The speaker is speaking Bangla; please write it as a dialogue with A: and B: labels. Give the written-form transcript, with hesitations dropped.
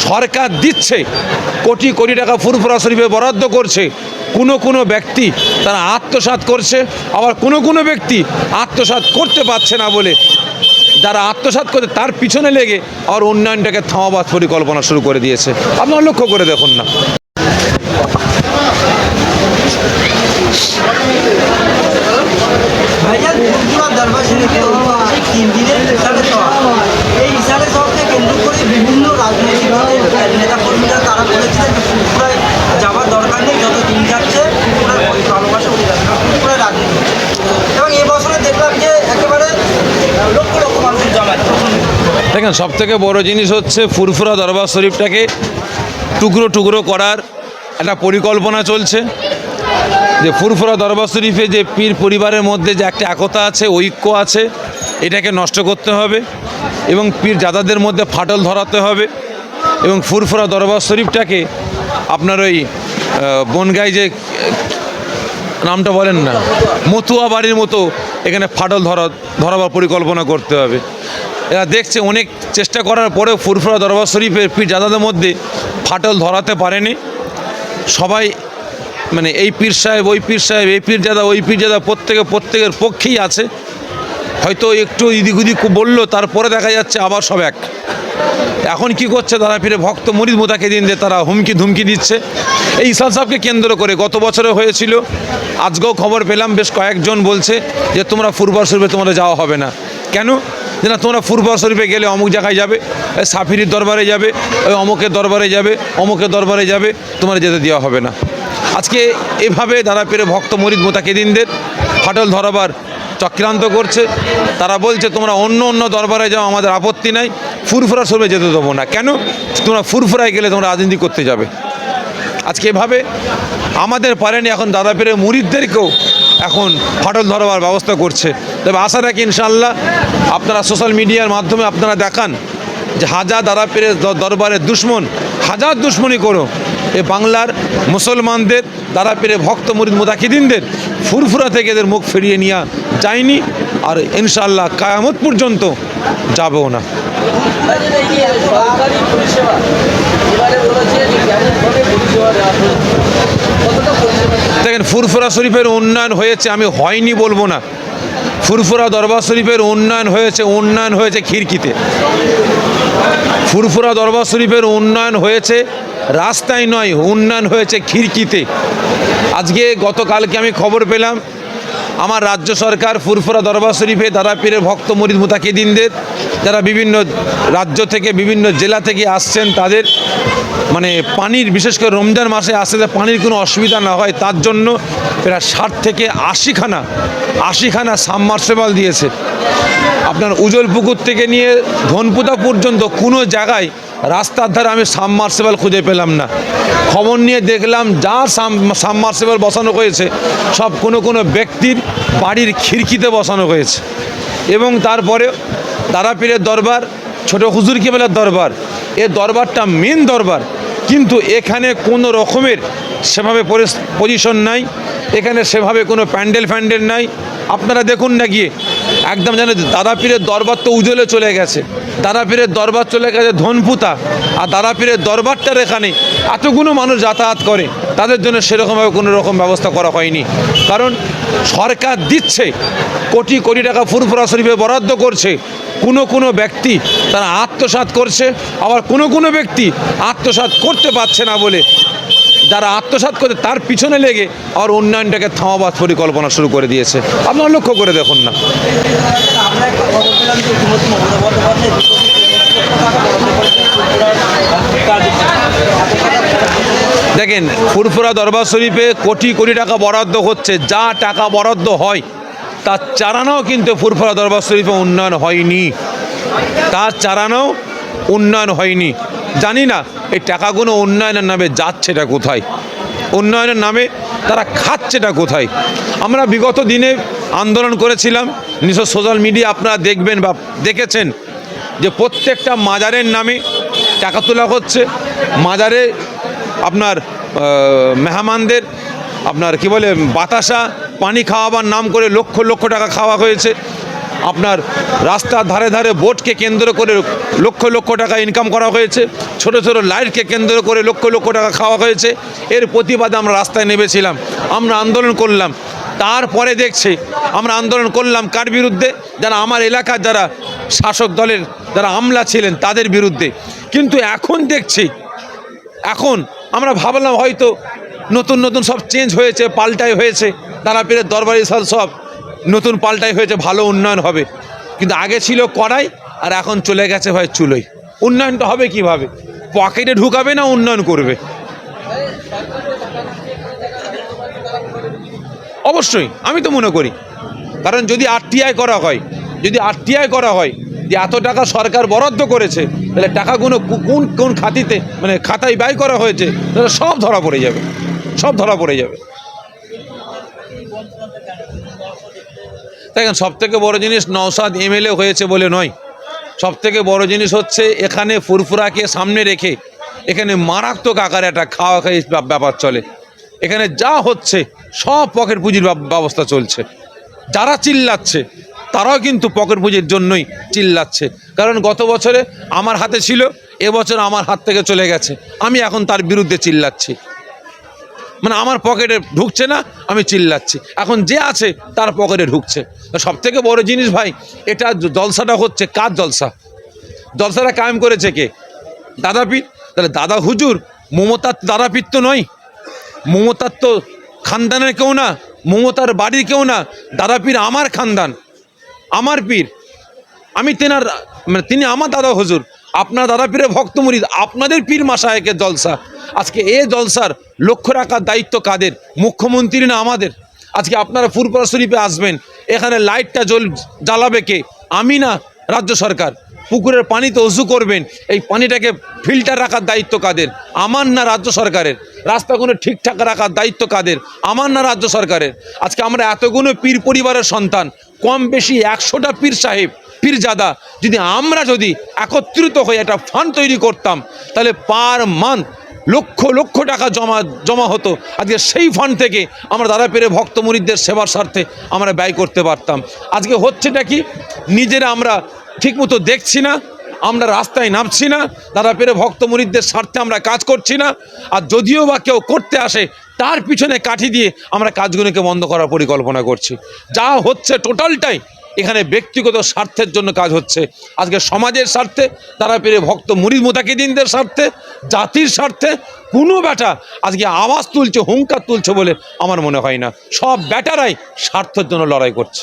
A: সরকার দিচ্ছে, কোটি কোটি টাকা ফুরফুরা শরীফে বরাদ্দ করছে, কোনো ব্যক্তি তারা আত্মসাৎ করছে, আবার কোনো ব্যক্তি আত্মসাৎ করতে পারছে না বলে যারা আত্মসাৎ করে তার পিছনে লেগে আবার উন্নয়নটাকে থামাবার পরিকল্পনা শুরু করে দিয়েছে। আপনারা লক্ষ্য করে দেখুন না।
B: বিভিন্ন রাজনৈতিক নেতা কর্মীরা তারা বলেছিলেন ত্রিপুরায় যাওয়ার দরকার নেই, যত দিন যাচ্ছে ত্রিপুরার ভালোবাসা ত্রিপুরায় রাজনীতি। এবং এবছরে দেখলাম যে একেবারে লক্ষ লক্ষ মানুষের জমাচ্ছে।
A: দেখেন, সবথেকে বড় জিনিস হচ্ছে ফুরফুরা দরবার শরীফটাকে টুকরো টুকরো করার একটা পরিকল্পনা চলছে। যে ফুরফুরা দরবার শরীফে যে পীর পরিবারের মধ্যে যে একটা একতা আছে, ঐক্য আছে, এটাকে নষ্ট করতে হবে এবং পীর জাদাদের মধ্যে ফাটল ধরাতে হবে এবং ফুরফুরা দরবার শরীফটাকে আপনার ওই বনগাঁয় যে নামটা বলেন না, মতুয়া বাড়ির মতো এখানে ফাটল ধরাবার পরিকল্পনা করতে হবে। এরা দেখছে অনেক চেষ্টা করার পরেও ফুরফুরা দরবার শরীফের পীর জাদাদের মধ্যে ফাটল ধরাতে পারেনি। সবাই মানে এই পীর সাহেব ওই পীর সাহেব, এই পীর জাদা ওই পীর জাদা, প্রত্যেকের পক্ষেই আছে। হয়তো একটু ইদিক উদিক বললো, তারপরে দেখা যাচ্ছে আবার সব এক। এখন কি করছে তারা, ফিরে ভক্ত মুরিদ মোতাকিদিন দিয়ে তারা হুমকি ধুমকি দিচ্ছে। এই ইসাল সাহেবকে কেন্দ্র করে গত বছরে হয়েছিল, আজকেও খবর পেলাম বেশ কয়েকজন বলছে যে তোমরা ফুরফুরা শরীফে তোমাদের যাওয়া হবে না। কেন? যে না, তোমরা ফুরফুরা শরীফে গেলে অমুক জায়গায় যাবে, সাফিরির দরবারে যাবে, ওই অমুকের দরবারে যাবে, অমুকের দরবারে যাবে, তোমার যেতে দেওয়া হবে না। আজকে এভাবে তারা পেরে ভক্ত মুরিদ মোতাকিদিনদের ফাটল ধরাবার চক্রান্ত করছে। তারা বলছে তোমরা অন্য দরবারে যাও, আমাদের আপত্তি নাই, ফুরফুরা শরীফে যেতে দেবো না। কেন? তোমরা ফুরফুরায় গেলে তোমরা রাজনীতি করতে যাবে। আজকে এভাবে আমাদের পারেনি, এখন দাদা পীরের মুরিদদেরকেও এখন ফাটল ধরবার ব্যবস্থা করছে। তবে আশা রাখি ইনশাআল্লাহ আপনারা সোশ্যাল মিডিয়ার মাধ্যমে আপনারা দেখান যে হাজার দাদা পীরের দরবারের দুশ্মন হাজার দুশ্মনী করো, এ বাংলার মুসলমানদের দাদা পীরের ভক্ত মুরিদ মোতাকিদিনদের ফুরফুরা থেকে এদের মুখ ফিরিয়ে নেওয়া যায়নি, আর ইনশাআল্লাহ কিয়ামত পর্যন্ত যাবেও না। দেখেন, ফুরফুরা শরীফের উন্নয়ন হয়েছে, আমি হয়নি বলবো না। ফুরফুরা দরবার শরীফের উন্নয়ন হয়েছে খিড়কিতে। ফুরফুরা দরবার শরীফের উন্নয়ন হয়েছে রাস্তায় নয়, উন্নয়ন হয়েছে খিড়কিতে। আজকে গতকালকে আমি খবর পেলাম আমার রাজ্য সরকার ফুরফুরা দরবার শরীফে দাদা পীরের ভক্ত মুরিদ মোতাকিদিনদের যারা বিভিন্ন রাজ্য থেকে বিভিন্ন জেলা থেকে আসছেন, তাদের মানে পানির, বিশেষ করে রমজান মাসে আসছে, পানির কোনো অসুবিধা না হয় তার জন্য প্রায় 60 থেকে 80খানা সাবমার্সিবল দিয়েছে। আপনার উজলপুকুর থেকে নিয়ে ধনপুতা পর্যন্ত কোনো জায়গায় রাস্তার ধারে আমি সাবমার্সিবল খুঁজে পেলাম না। খবর নিয়ে দেখলাম যা সাবমার্সিবল বসানো হয়েছে সব কোনো ব্যক্তির বাড়ির খিড়কিতে বসানো হয়েছে। এবং তারপরে দাদা পীরের দরবার, ছোট হুজুর কেবলার দরবার, এ দরবারটা মেন দরবার, কিন্তু এখানে কোনো রকমের সেভাবে পজিশন নাই, এখানে সেভাবে কোনো প্যান্ডেল নাই। আপনারা দেখুন না গিয়ে, একদম যেন দাদা পীরের দরবার তো উজলে চলে গেছে, দাদা পীরের দরবার চলে গেছে ধনপুতা, আর দাদা পীরের দরবারটার এখানে এতগুলো মানুষ যাতায়াত করে, তাদের জন্য সেরকমভাবে কোনো রকম ব্যবস্থা করা হয়নি। কারণ সরকার দিচ্ছে, কোটি কোটি টাকা ফুরফুরা শরীফে বরাদ্দ করছে, কোনো ব্যক্তি তারা আত্মসাৎ করছে, আবার কোনো ব্যক্তি আত্মসাৎ করতে পারছে না বলে যারা আত্মসাৎ করে তার পিছনে লেগে আর উন্নয়নটাকে থামাবার পরিকল্পনা শুরু করে দিয়েছে। আপনারা লক্ষ্য করে দেখুন না। দেখেন, ফুরফুরা দরবার শরীফে কোটি কোটি টাকা বরাদ্দ হচ্ছে, যা টাকা বরাদ্দ হয় তার চারানাও কিন্তু ফুরফুরা দরবার শরীফে উন্নয়ন হয়নি, তার চারানাও উন্নয়ন হয়নি। জানি না এই টাকাগুলো উন্নয়নের নামে যাচ্ছেটা কোথায়, উন্নয়নের নামে তারা খাচ্ছেটা কোথায়। আমরা বিগত দিনে আন্দোলন করেছিলাম, নিজস্ব সোশ্যাল মিডিয়া আপনারা দেখবেন বা দেখেছেন যে প্রত্যেকটা মাজারের নামে টাকা তোলা হচ্ছে। মাজারে আপনার মেহমানদের আপনার কি বলে বাতাসা পানি খাওয়াবার নাম করে লক্ষ লক্ষ টাকা খাওয়া হয়েছে। আপনার রাস্তার ধারে ধারে বোটকে কেন্দ্র করে লক্ষ লক্ষ টাকা ইনকাম করা হয়েছে, ছোট ছোট লাইটকে কেন্দ্র করে লক্ষ লক্ষ টাকা খাওয়া হয়েছে। এর প্রতিবাদে আমরা রাস্তায় নেমেছিলাম, আমরা আন্দোলন করলাম। তারপরে দেখছি আমরা আন্দোলন করলাম কার বিরুদ্ধে? যারা আমার এলাকার যারা শাসক দলের যারা আমলা ছিলেন তাদের বিরুদ্ধে। কিন্তু এখন দেখছি, এখন আমরা ভাবলাম হয়তো নতুন নতুন সব চেঞ্জ হয়েছে, পাল্টাই হয়েছে, তারাপীরের দরবারি সাল সব নতুন পাল্টাই হয়েছে, ভালো উন্নয়ন হবে। কিন্তু আগে ছিল কড়াই আর এখন চলে গেছে ভাই চুলোই। উন্নয়নটা হবে কিভাবে? পকেটে ঢুকাবে না উন্নয়ন করবে? অবশ্যই আমি তো মনে করি, কারণ যদি আরটিআই করা হয়, যদি আরটিআই করা হয় যে এত টাকা সরকার বরাদ্দ করেছে, তাহলে টাকাগুলো কোন কোন খাতিতে মানে খাতায় ব্যয় করা হয়েছে, তাহলে সব ধরা পড়ে যাবে, সব ধরা পড়ে যাবে। দেখেন, সবথেকে বড় জিনিস নওশাদ এমএলএ হয়েছে বলে নয়, সবথেকে বড় জিনিস হচ্ছে এখানে ফুরফুরাকে সামনে রেখে এখানে মারাত্মক আকারে একটা খাওয়া খাই ব্যাপার চলে। এখানে যা হচ্ছে সব পকেট পুঁজির ব্যবস্থা চলছে। যারা চিল্লাচ্ছে তারাও কিন্তু পকেট পুঁজির জন্যই চিল্লাচ্ছে। কারণ গত বছরে আমার হাতে ছিল, এবছর আমার হাত থেকে চলে গেছে, আমি এখন তার বিরুদ্ধে চিল্লাচ্ছি। মানে আমার পকেটে ঢুকছে না, আমি চিল্লাচ্ছি। এখন যে আছে তার পকেটে ঢুকছে। সবথেকে বড় জিনিস ভাই, এটা জলসাটা হচ্ছে কার জলসা? জলসাটা কায়েম করেছে কে? দাদা পীর। তাহলে দাদা হুজুর মমতার দাদা পীর তো নয়, মমতার তো খানদানের কেউ না, মমতার বাড়ির কেউ না। দাদা পীর আমার খানদান, আমার পীর, আমি তেনার মানে তিনি আমার দাদা হুজুর। আপনার দাদা পীরের ভক্ত মুরিদ, আপনাদের পীর মাশায়েখের জলসা। আজকে এ জলসার লক্ষ্য রাখার দায়িত্ব কাদের? মুখ্যমন্ত্রী না আমাদের? আজকে আপনারা ফুরফুরা শরীফে আসবেন, এখানে লাইটটা জ্বালাবে কে? আমি না, রাজ্য সরকার। পুকুরের পানিতে অজু করবেন, এই পানিটাকে ফিল্টার রাখার দায়িত্ব কাদের? আমার না রাজ্য সরকারের? রাস্তাগুলো ঠিকঠাক রাখার দায়িত্ব কাদের? আমার না রাজ্য সরকারের? আজকে আমরা এতগুলো পীর পরিবারের সন্তান, কম বেশি 100টা পীর সাহেব, পীরজাদা, আমরা যদি একত্রিত হয়ে একটা ফান্ড তৈরি করতাম, তাহলে পার মান্থ লক্ষ লক্ষ টাকা জমা হতো। আজকে সেই ফান্ড থেকে আমরা দাদা পীরের ভক্ত মুরিদদের সেবার স্বার্থে আমরা ব্যয় করতে পারতাম। আজকে হচ্ছেটা কি? নিজেরা আমরা ঠিকমতো দেখছি না, আমরা রাস্তায় নামছি না, দাদা পীরের ভক্ত মুরিদদের স্বার্থে আমরা কাজ করছি না। আর যদিও বা কেউ করতে আসে, তার পিছনে কাঠি দিয়ে আমরা কাজগুলোকে বন্ধ করার পরিকল্পনা করছি। যা হচ্ছে টোটালটাই এখানে ব্যক্তিগত স্বার্থের জন্য কাজ হচ্ছে। আজকে সমাজের স্বার্থে, দাদা পীরের ভক্ত মুরিদ মুতাকিদিনদের স্বার্থে, জাতির স্বার্থে কোনো ব্যাটা আজকে আওয়াজ তুলছে, হুঙ্কার তুলছে বলে আমার মনে হয় না। সব ব্যাটারাই স্বার্থের জন্য লড়াই করছে।